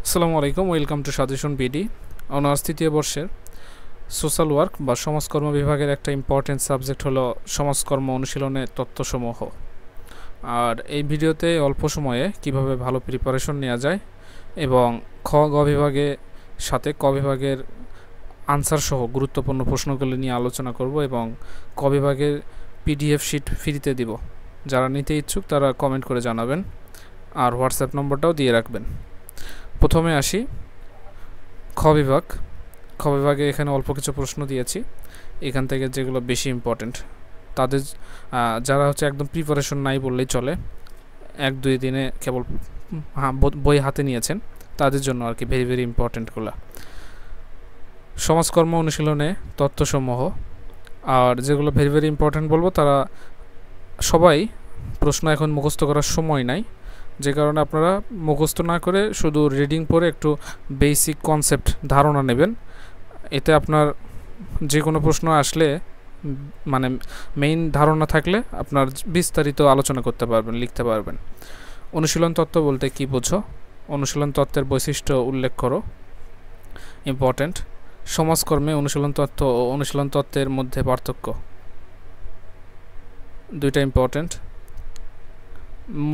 আসসালামু আলাইকুম, welcome to suggestion BD. Honours তৃতীয় বর্ষের সোশ্যাল ওয়ার্ক বা সমাজকর্ম বিভাগের একটা ইম্পর্টেন্ট সাবজেক্ট হলো সমাজকর্ম অনুশীলনের তত্ত্বসমূহ। আর এই ভিডিওতে অল্প সময়ে কিভাবে ভালো প্রিপারেশন নেওয়া যায় এবং গ বিভাগের সাথে ক বিভাগের আনসার সহ গুরুত্বপূর্ণ প্রশ্নগুলি নিয়ে আলোচনা করব এবং ক বিভাগের পিডিএফ শিট ফ্রিতে দিব। যারা নিতে ইচ্ছুক তারা কমেন্ট করে জানাবেন আর হোয়াটসঅ্যাপ নম্বরটাও দিয়ে রাখবেন। প্রথমে আসি খ বিভাগ। খ বিভাগে এখানে অল্প কিছু প্রশ্ন দিয়েছি, এখান থেকে যেগুলো বেশি ইম্পর্টেন্ট তাদের যারা একদম প্রিপারেশন নাই বললেই চলে, 1-2 দিনে কেবল বই হাতে নিয়েছেন তাদের জন্য আর কি ভেরি ভেরি ইম্পর্টেন্টগুলো। সমাজকর্ম অনুশীলনে তথ্যসমূহ, আর যেগুলো ভেরি ভেরি ইম্পর্টেন্ট বলবো তারা সবাই প্রশ্ন এখন মুখস্থ করার সময় নাই, যে কারণে আপনারা মুখস্থ না করে শুধু রিডিং পড়ে একটু বেসিক কনসেপ্ট ধারণা নেবেন। এতে আপনার যে কোনো প্রশ্ন আসলে মানে মেইন ধারণা থাকলে আপনার বিস্তারিত আলোচনা করতে পারবেন, লিখতে পারবেন। অনুশীলন তত্ত্ব বলতে কী বোঝো? অনুশীলন তত্ত্বের বৈশিষ্ট্য উল্লেখ করো, ইম্পর্টেন্ট। সমাজকর্মে অনুশীলন তত্ত্ব ও অনুশীলন তত্ত্বের মধ্যে পার্থক্য, দুইটা ইম্পর্টেন্ট।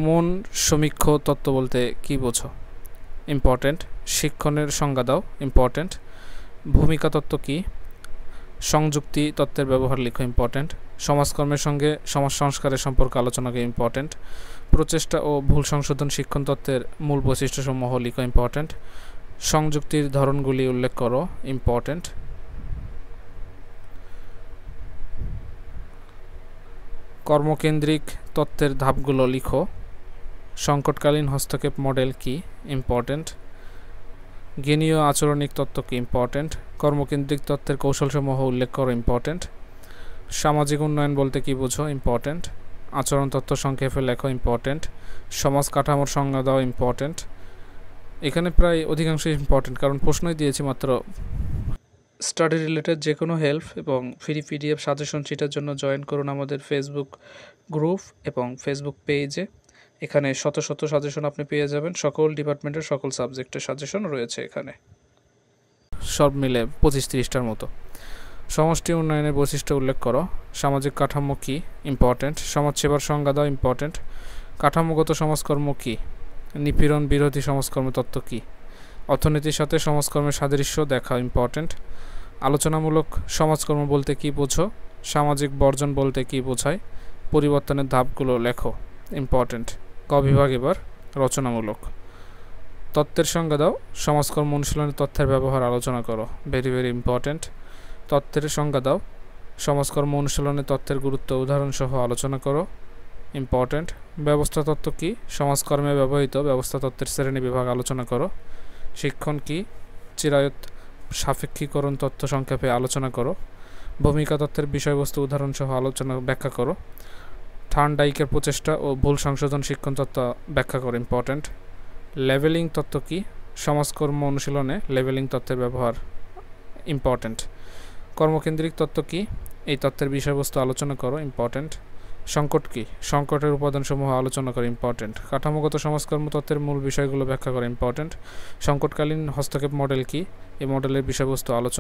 মন সমীক্ষ তত্ত্ব বলতে কী বোঝো? ইম্পর্টেন্ট। শিক্ষণের সংজ্ঞা দাও, ইম্পর্টেন্ট। ভূমিকা তত্ত্ব কী? সংযুক্তি তত্ত্বের ব্যবহার লিখো, ইম্পর্টেন্ট। সমাজকর্মের সঙ্গে সমাজ সংস্কারের সম্পর্কে আলোচনাকে, ইম্পর্টেন্ট। প্রচেষ্টা ও ভুল সংশোধন শিক্ষণ তত্ত্বের মূল বৈশিষ্ট্যসমূহ লিখো, ইম্পর্টেন্ট। সংযুক্তির ধরনগুলি উল্লেখ করো, ইম্পর্টেন্ট। কর্মকেন্দ্রিক তত্ত্বের ধাপগুলো লিখো। সংকটকালীন হস্তক্ষেপ মডেল কি? ইম্পর্টেন্ট। জ্ঞানীয় আচরণিক তত্ত্ব কি? ইম্পর্টেন্ট। কর্মকেন্দ্রিক তত্ত্বের কৌশলসমূহ উল্লেখ করো, ইম্পর্টেন্ট। সামাজিক উন্নয়ন বলতে কি বোঝো? ইম্পর্টেন্ট। আচরণ তত্ত্ব সংক্ষেপে লেখো, ইম্পর্টেন্ট। সমাজ কাঠামোর সংজ্ঞা দাও, ইম্পর্টেন্ট। এখানে প্রায় অধিকাংশ ইম্পর্টেন্ট, কারণ প্রশ্নই দিয়েছি মাত্র। স্টাডি রিলেটেড যে কোনো হেল্প এবং ফ্রি পিডিএফ সাজেশন শিটের জন্য জয়েন করুন আমাদের ফেসবুক গ্রুপ এবং ফেসবুক পেজে। এখানে শত শত সাজেশন আপনি পেয়ে যাবেন, সকল ডিপার্টমেন্টের সকল সাবজেক্টের সাজেশন রয়েছে এখানে, সব মিলে 25-30টার মতো। সমষ্টি উন্নয়নের বৈশিষ্ট্য উল্লেখ করো। সামাজিক কাঠামো কী? ইম্পর্টেন্ট। সমাজসেবার সংজ্ঞা দাও, ইম্পর্টেন্ট। কাঠামোগত সমাজকর্ম কী? নিপীড়ন বিরোধী সমাজকর্ম তত্ত্ব কী? অর্থনীতির সাথে সমাজকর্মের সাদৃশ্য দেখা, ইম্পর্টেন্ট। আলোচনামূলক সমাজকর্ম বলতে কী বোঝো? সামাজিক বর্জন বলতে কী বোঝায়? পরিবর্তনের ধাপগুলো লেখো, ইম্পর্টেন্ট। ক বিভাগ এবার রচনামূলক। তত্ত্বের সংজ্ঞা দাও। সমাজকর্ম অনুশীলনের তথ্যের ব্যবহার আলোচনা করো, ভেরি ভেরি ইম্পর্টেন্ট। তত্ত্বের সংজ্ঞা দাও। সমাজকর্ম অনুশীলনের তথ্যের গুরুত্ব উদাহরণসহ আলোচনা করো, ইম্পর্টেন্ট। ব্যবস্থা তত্ত্ব কী? সমাজকর্মে ব্যবহৃত ব্যবস্থা তত্ত্বের শ্রেণী বিভাগ আলোচনা করো। শিক্ষণ কী? চিরায়ত সাপেক্ষীকরণ তথ্য সংক্ষেপে আলোচনা করো। ভূমিকা তত্ত্বের বিষয়বস্তু উদাহরণসহ আলোচনা ব্যাখ্যা করো। থার্নডাইকের প্রচেষ্টা ও ভুল সংশোধন শিক্ষণ তত্ত্ব ব্যাখ্যা করো, ইম্পর্টেন্ট। লেভেলিং তত্ত্ব কী? সমাজকর্ম অনুশীলনে লেভেলিং তত্ত্বের ব্যবহার, ইম্পর্টেন্ট। কর্মকেন্দ্রিক তত্ত্ব কী? এই তত্ত্বের বিষয়বস্তু আলোচনা করো, ইম্পর্টেন্ট। সংকট কী? সংকটের উপাদানসমূহ আলোচনা করো, ইম্পর্টেন্ট। কাঠামোগত সমাজকর্ম তত্ত্বের মূল বিষয়গুলো ব্যাখ্যা করো, ইম্পর্টেন্ট। সংকটকালীন হস্তক্ষেপ মডেল কী? এই মডেলের বিষয়বস্তু আলোচনা